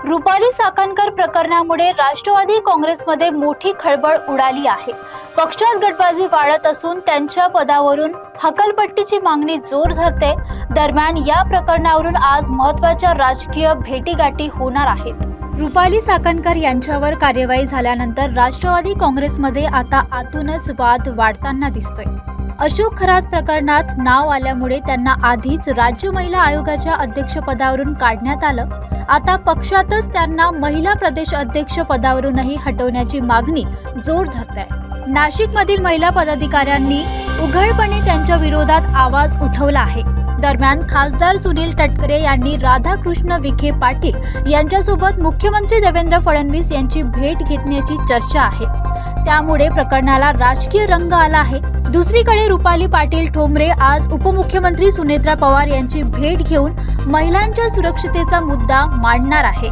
रुपाली चाकणकर प्रकरणामुळे राष्ट्रवादी काँग्रेसमध्ये मोठी खळबळ उडाली आहे। पक्षात गटबाजी वाढत असून त्यांच्या पदावरून हकालपट्टीची मागणी जोर धरते। दरम्यान या प्रकरणावरून आज महत्त्वाच्या राजकीय भेटीगाठी होणार आहेत। रुपाली चाकणकर यांच्यावर कार्यवाही झाल्यानंतर राष्ट्रवादी काँग्रेसमध्ये आता आतूनच वाद वाढताना दिसतोय। अशोक खरात प्रकरणात नाव आल्यामुळे त्यांना आधीच राज्य महिला आयोगाच्या अध्यक्षपदावरून काढण्यात आलं। आता पक्षातच त्यांना महिला प्रदेश अध्यक्ष पदावरूनही हटवण्याची मागणी जोर धरत आहे। नाशिकमधील महिला पदाधिकाऱ्यांनी उघडपणे त्यांच्या विरोधात आवाज उठवला आहे। दरम्यान खासदार सुनील तटकरे यांनी राधाकृष्ण विखे पाटील यांच्यासोबत मुख्यमंत्री देवेंद्र फडणवीस यांची भेट घेण्याची चर्चा आहे। त्यामुळे प्रकरणाला राजकीय रंग आला आहे। दुसरीकडे रुपाली पाटील ठोंबरे आज उपमुख्यमंत्री सुनेत्रा पवार यांची भेट घेऊन महिलांच्या सुरक्षिततेचा मुद्दा मांडणार आहे।